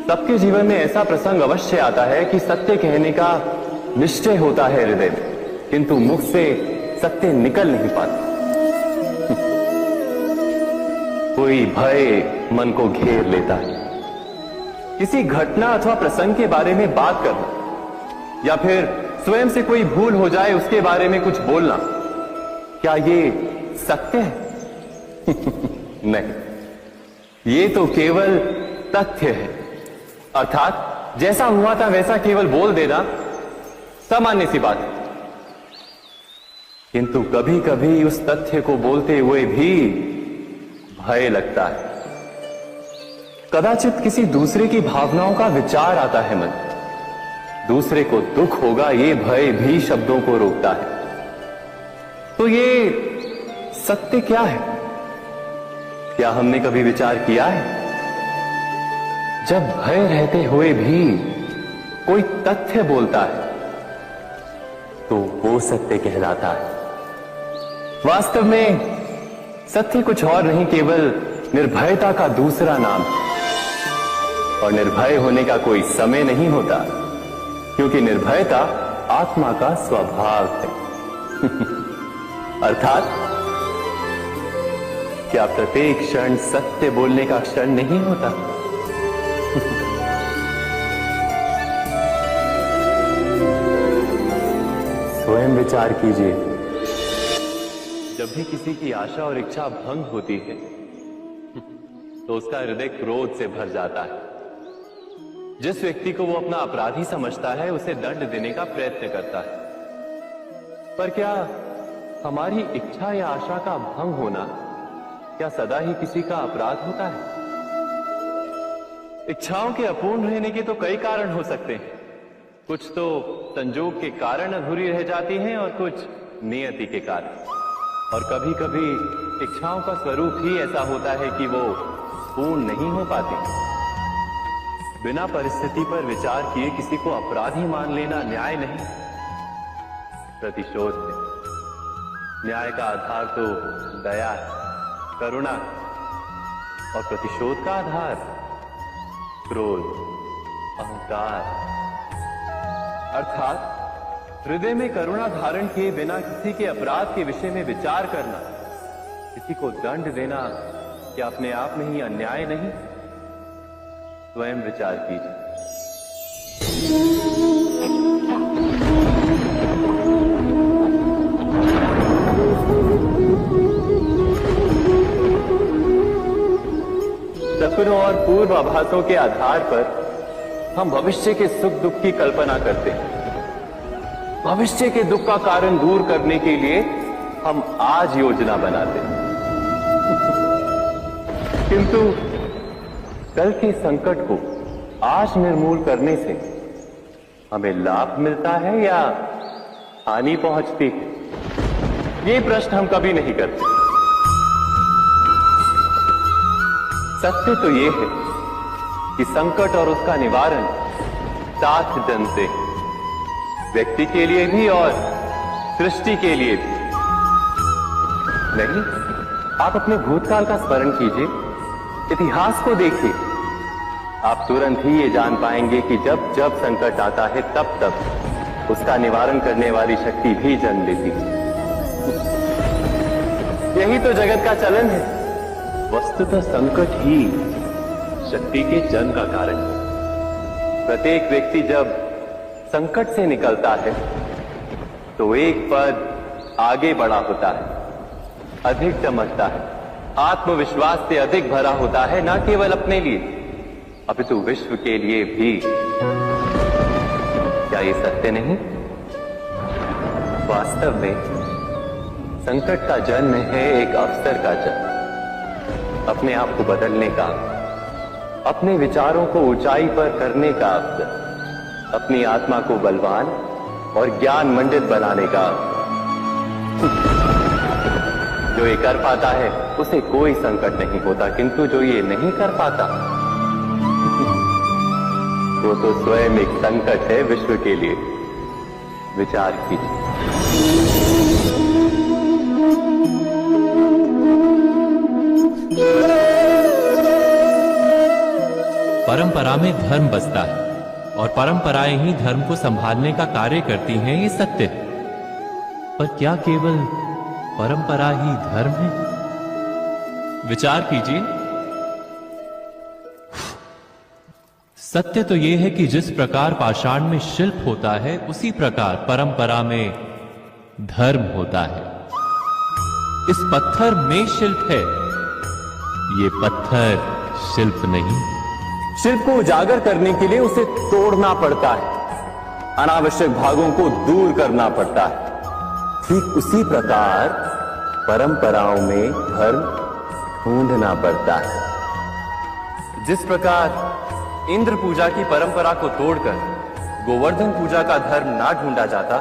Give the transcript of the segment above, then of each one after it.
सबके जीवन में ऐसा प्रसंग अवश्य आता है कि सत्य कहने का निश्चय होता है हृदय में, किंतु मुख से सत्य निकल नहीं पाता। कोई भय मन को घेर लेता है। किसी घटना अथवा प्रसंग के बारे में बात करना या फिर स्वयं से कोई भूल हो जाए उसके बारे में कुछ बोलना, क्या ये सत्य है? नहीं, ये तो केवल तथ्य है। अर्थात जैसा हुआ था वैसा केवल बोल देना सामान्य सी बात है। किंतु कभी कभी उस तथ्य को बोलते हुए भी भय लगता है। कदाचित किसी दूसरे की भावनाओं का विचार आता है मन, दूसरे को दुख होगा ये भय भी शब्दों को रोकता है। तो ये सत्य क्या है? क्या हमने कभी विचार किया है? जब भय रहते हुए भी कोई तथ्य बोलता है तो वो सत्य कहलाता है। वास्तव में सत्य कुछ और नहीं, केवल निर्भयता का दूसरा नाम है। और निर्भय होने का कोई समय नहीं होता, क्योंकि निर्भयता आत्मा का स्वभाव है। अर्थात क्या प्रत्येक क्षण सत्य बोलने का क्षण नहीं होता? स्वयं विचार कीजिए। जब भी किसी की आशा और इच्छा भंग होती है तो उसका हृदय क्रोध से भर जाता है। जिस व्यक्ति को वो अपना अपराधी समझता है उसे दंड देने का प्रयत्न करता है। पर क्या हमारी इच्छा या आशा का भंग होना क्या सदा ही किसी का अपराध होता है? इच्छाओं के अपूर्ण रहने के तो कई कारण हो सकते हैं। कुछ तो संजोग के कारण अधूरी रह जाती हैं और कुछ नियति के कारण। और कभी कभी इच्छाओं का स्वरूप ही ऐसा होता है कि वो पूर्ण नहीं हो पाती। बिना परिस्थिति पर विचार किए किसी को अपराधी मान लेना न्याय नहीं, प्रतिशोध है। न्याय का आधार तो दया है, करुणा, और प्रतिशोध का आधार क्रोध, अहंकार। अर्थात हृदय में करुणा धारण किए बिना किसी के अपराध के विषय में विचार करना, किसी को दंड देना, क्या अपने आप में ही अन्याय नहीं? स्वयं विचार कीजिए। सपनों और पूर्वाभासों के आधार पर हम भविष्य के सुख दुख की कल्पना करते हैं। भविष्य के दुख का कारण दूर करने के लिए हम आज योजना बनाते हैं। किंतु कल के संकट को आज निर्मूल करने से हमें लाभ मिलता है या हानि पहुंचती है? ये प्रश्न हम कभी नहीं करते। सत्य तो ये है कि संकट और उसका निवारण साथ जनते हैं, व्यक्ति के लिए भी और सृष्टि के लिए भी। नहीं, आप अपने भूतकाल का स्मरण कीजिए, इतिहास को देखिए। आप तुरंत ही ये जान पाएंगे कि जब जब संकट आता है तब तब उसका निवारण करने वाली शक्ति भी जन्म लेती है। यही तो जगत का चलन है। वस्तुतः संकट ही शक्ति के जन्म का कारण है। प्रत्येक व्यक्ति जब संकट से निकलता है तो एक पद आगे बढ़ा होता है, अधिक चमकता है, आत्मविश्वास से अधिक भरा होता है, न केवल अपने लिए अपितु विश्व के लिए भी। क्या ये सत्य नहीं? वास्तव में संकट का जन्म है एक अवसर का जन्म, अपने आप को बदलने का, अपने विचारों को ऊंचाई पर करने का अवसर, अपनी आत्मा को बलवान और ज्ञान मंडित बनाने का। जो ये कर पाता है उसे कोई संकट नहीं होता, किंतु जो ये नहीं कर पाता वो तो स्वयं एक संकट है विश्व के लिए। विचार कीजिए। परंपरा में धर्म बसता है और परंपराएं ही धर्म को संभालने का कार्य करती हैं, ये सत्य है। पर क्या केवल परंपरा ही धर्म है? विचार कीजिए। सत्य तो यह है कि जिस प्रकार पाषाण में शिल्प होता है, उसी प्रकार परंपरा में धर्म होता है। इस पत्थर में शिल्प है, ये पत्थर शिल्प नहीं। शिल्प को उजागर करने के लिए उसे तोड़ना पड़ता है, अनावश्यक भागों को दूर करना पड़ता है। ठीक उसी प्रकार परंपराओं में धर्म ढूंढना पड़ता है। जिस प्रकार इंद्र पूजा की परंपरा को तोड़कर गोवर्धन पूजा का धर्म ना ढूंढा जाता,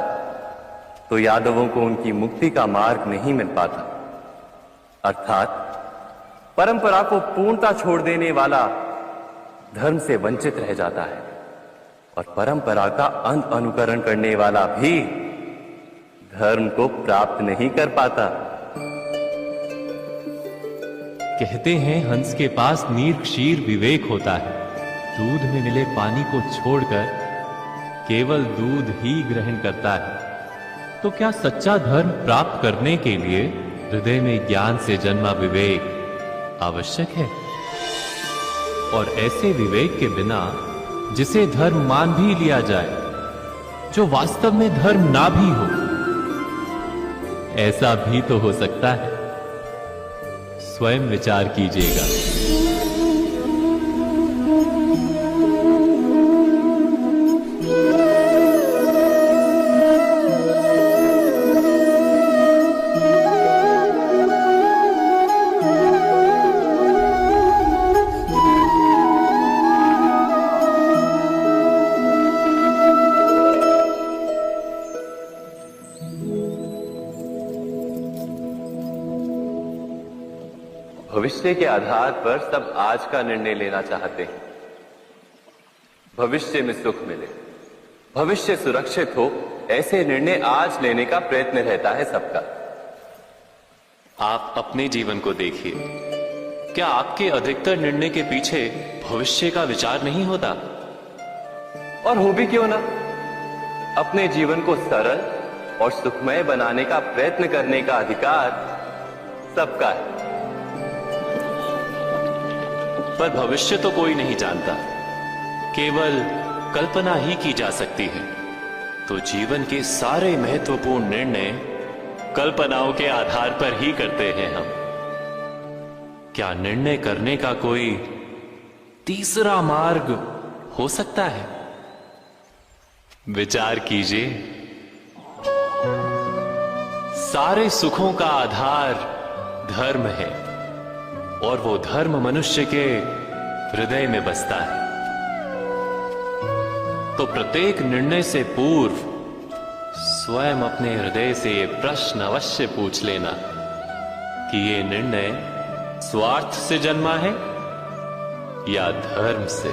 तो यादवों को उनकी मुक्ति का मार्ग नहीं मिल पाता। अर्थात परंपरा को पूर्णता छोड़ देने वाला धर्म से वंचित रह जाता है और परंपरा का अंत अनुकरण करने वाला भी धर्म को प्राप्त नहीं कर पाता। कहते हैं हंस के पास नीर क्षीर विवेक होता है। दूध में मिले पानी को छोड़कर केवल दूध ही ग्रहण करता है। तो क्या सच्चा धर्म प्राप्त करने के लिए हृदय में ज्ञान से जन्मा विवेक आवश्यक है? और ऐसे विवेक के बिना जिसे धर्म मान भी लिया जाए, जो वास्तव में धर्म ना भी हो, ऐसा भी तो हो सकता है। स्वयं विचार कीजिएगा। भविष्य के आधार पर सब आज का निर्णय लेना चाहते हैं। भविष्य में सुख मिले, भविष्य सुरक्षित हो, ऐसे निर्णय आज लेने का प्रयत्न रहता है सबका। आप अपने जीवन को देखिए। क्या आपके अधिकतर निर्णय के पीछे भविष्य का विचार नहीं होता? और हो भी क्यों ना। अपने जीवन को सरल और सुखमय बनाने का प्रयत्न करने का अधिकार सबका है। पर भविष्य तो कोई नहीं जानता, केवल कल्पना ही की जा सकती है। तो जीवन के सारे महत्वपूर्ण निर्णय कल्पनाओं के आधार पर ही करते हैं हम। क्या निर्णय करने का कोई तीसरा मार्ग हो सकता है? विचार कीजिए। सारे सुखों का आधार धर्म है और वो धर्म मनुष्य के हृदय में बसता है। तो प्रत्येक निर्णय से पूर्व स्वयं अपने हृदय से ये प्रश्न अवश्य पूछ लेना कि ये निर्णय स्वार्थ से जन्मा है या धर्म से।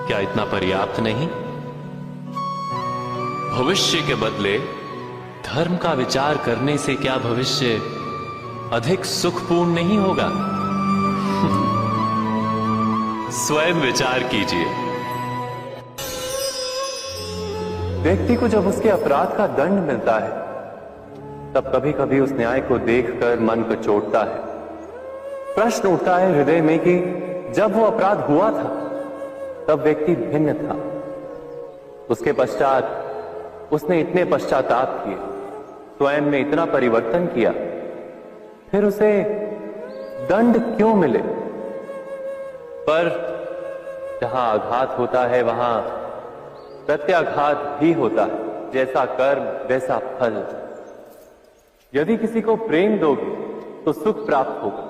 क्या इतना पर्याप्त नहीं? भविष्य के बदले धर्म का विचार करने से क्या भविष्य अधिक सुखपूर्ण नहीं होगा? स्वयं विचार कीजिए। व्यक्ति को जब उसके अपराध का दंड मिलता है, तब कभी कभी उस न्याय को देखकर मन कचोटता है। प्रश्न उठता है हृदय में कि जब वो अपराध हुआ था, तब व्यक्ति भिन्न था। उसके पश्चात उसने इतने पश्चाताप किए, स्वयं में इतना परिवर्तन किया, फिर उसे दंड क्यों मिले? पर जहां आघात होता है, वहां प्रत्याघात भी होता है। जैसा कर्म वैसा फल। यदि किसी को प्रेम दोगे तो सुख प्राप्त होगा,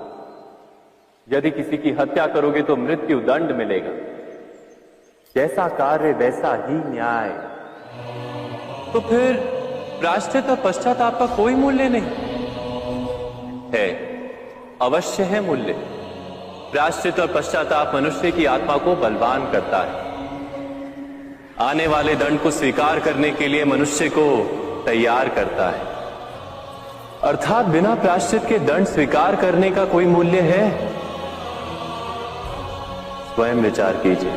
यदि किसी की हत्या करोगे तो मृत्यु दंड मिलेगा। जैसा कार्य वैसा ही न्याय। तो फिर प्रायश्चित और पश्चाताप का कोई मूल्य नहीं है? अवश्य है मूल्य। प्रायश्चित और पश्चाताप मनुष्य की आत्मा को बलवान करता है। आने वाले दंड को स्वीकार करने के लिए मनुष्य को तैयार करता है। अर्थात बिना प्रायश्चित के दंड स्वीकार करने का कोई मूल्य है? स्वयं विचार कीजिए।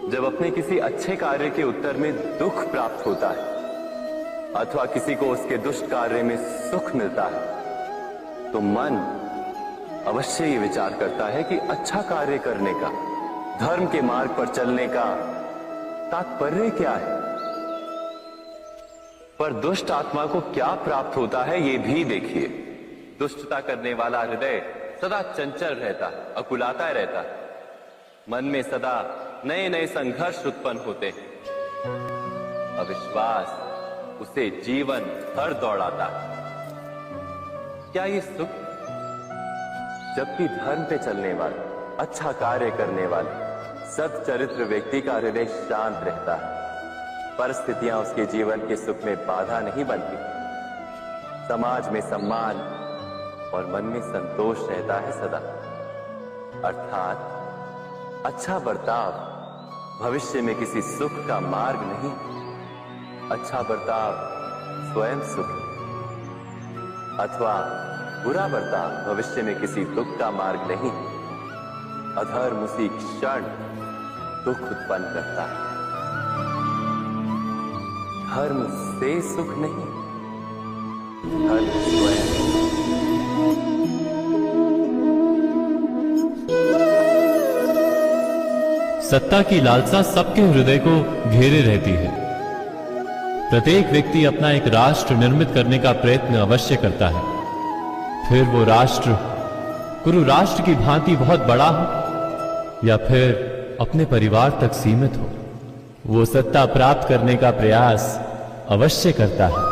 जब अपने किसी अच्छे कार्य के उत्तर में दुख प्राप्त होता है अथवा किसी को उसके दुष्ट कार्य में सुख मिलता है, तो मन अवश्य ये विचार करता है कि अच्छा कार्य करने का, धर्म के मार्ग पर चलने का तात्पर्य क्या है। पर दुष्ट आत्मा को क्या प्राप्त होता है ये भी देखिए। दुष्टता करने वाला हृदय सदा चंचल रहता है, अकुलाता रहता है। मन में सदा नए नए संघर्ष उत्पन्न होते हैं। अविश्वास उसे जीवन भर दौड़ाता है। क्या ये सुख? जबकि धर्म पे चलने वाले, अच्छा कार्य करने वाले, सच्चरित्र व्यक्ति का हृदय शांत रहता है। परिस्थितियां उसके जीवन के सुख में बाधा नहीं बनती। समाज में सम्मान और मन में संतोष रहता है सदा। अर्थात अच्छा बर्ताव भविष्य में किसी सुख का मार्ग नहीं। अच्छा बर्ताव स्वयं सुख, अथवा बुरा बर्ताव भविष्य में किसी दुख का मार्ग नहीं। अधर्म उसी क्षण दुख उत्पन्न करता है। धर्म से सुख नहीं, धर्म स्वयं। सत्ता की लालसा सबके हृदय को घेरे रहती है। प्रत्येक व्यक्ति अपना एक राष्ट्र निर्मित करने का प्रयत्न अवश्य करता है। फिर वो राष्ट्र गुरु राष्ट्र की भांति बहुत बड़ा हो या फिर अपने परिवार तक सीमित हो, वो सत्ता प्राप्त करने का प्रयास अवश्य करता है।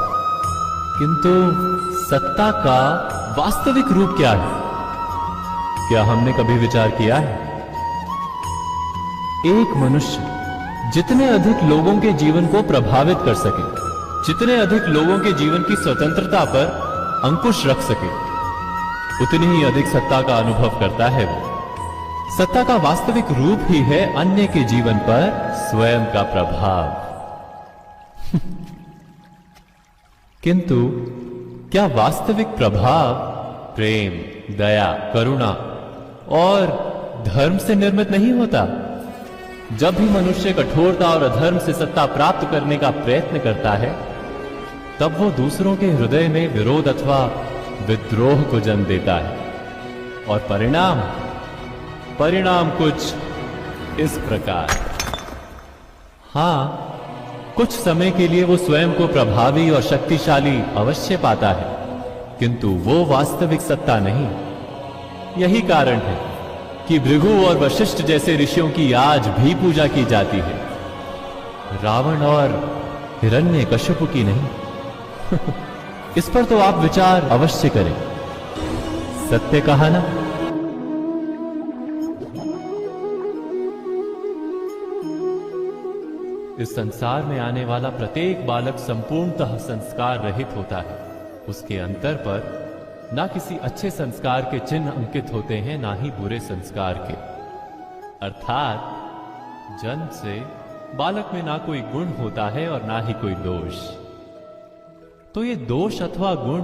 किंतु सत्ता का वास्तविक रूप क्या है? क्या हमने कभी विचार किया है? एक मनुष्य जितने अधिक लोगों के जीवन को प्रभावित कर सके, जितने अधिक लोगों के जीवन की स्वतंत्रता पर अंकुश रख सके, उतनी ही अधिक सत्ता का अनुभव करता है वो। सत्ता का वास्तविक रूप ही है अन्य के जीवन पर स्वयं का प्रभाव। किंतु क्या वास्तविक प्रभाव प्रेम, दया, करुणा और धर्म से निर्मित नहीं होता? जब भी मनुष्य कठोरता और अधर्म से सत्ता प्राप्त करने का प्रयत्न करता है, तब वो दूसरों के हृदय में विरोध अथवा विद्रोह को जन्म देता है। और परिणाम कुछ इस प्रकार। हां, कुछ समय के लिए वो स्वयं को प्रभावी और शक्तिशाली अवश्य पाता है, किंतु वो वास्तविक सत्ता नहीं। यही कारण है कि भृगु और वशिष्ठ जैसे ऋषियों की आज भी पूजा की जाती है, रावण और हिरण्यकशिपु की नहीं। इस पर तो आप विचार अवश्य करें। सत्य कहा ना? इस संसार में आने वाला प्रत्येक बालक संपूर्णतः संस्कार रहित होता है। उसके अंतर पर ना किसी अच्छे संस्कार के चिन्ह अंकित होते हैं, ना ही बुरे संस्कार के। अर्थात जन्म से बालक में ना कोई गुण होता है और ना ही कोई दोष। तो ये दोष अथवा गुण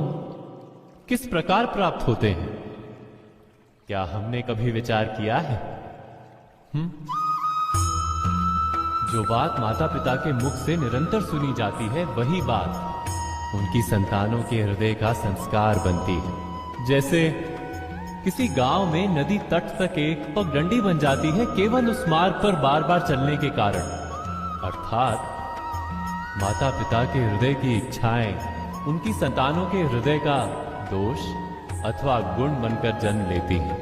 किस प्रकार प्राप्त होते हैं? क्या हमने कभी विचार किया है? जो बात माता पिता के मुख से निरंतर सुनी जाती है, वही बात उनकी संतानों के हृदय का संस्कार बनती है। जैसे किसी गांव में नदी तट तक एक पगडंडी बन जाती है केवल उस मार्ग पर बार बार चलने के कारण। अर्थात माता पिता के हृदय की इच्छाएं उनकी संतानों के हृदय का दोष अथवा गुण बनकर जन्म लेती हैं।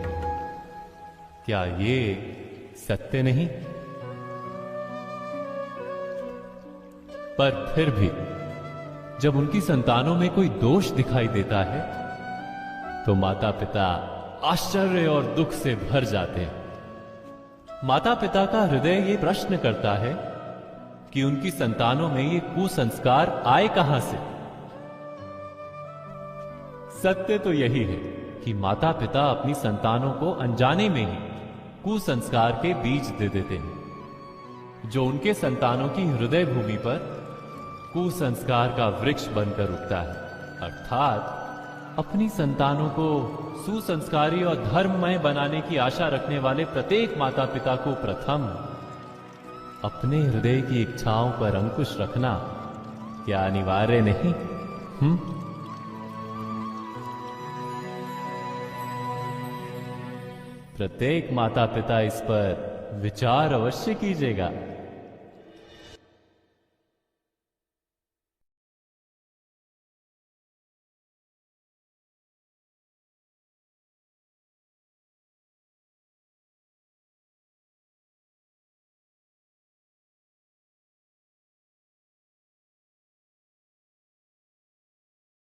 क्या ये सत्य नहीं? पर फिर भी जब उनकी संतानों में कोई दोष दिखाई देता है, तो माता पिता आश्चर्य और दुख से भर जाते हैं। माता पिता का हृदय ये प्रश्न करता है कि उनकी संतानों में ये कुसंस्कार आए कहां से। सत्य तो यही है कि माता पिता अपनी संतानों को अनजाने में ही कुसंस्कार के बीज दे देते हैं, जो उनके संतानों की हृदय भूमि पर कुसंस्कार का वृक्ष बनकर उगता है। अर्थात अपनी संतानों को सुसंस्कारी और धर्ममय बनाने की आशा रखने वाले प्रत्येक माता पिता को प्रथम अपने हृदय की इच्छाओं पर अंकुश रखना क्या अनिवार्य नहीं? प्रत्येक माता पिता इस पर विचार अवश्य कीजिएगा।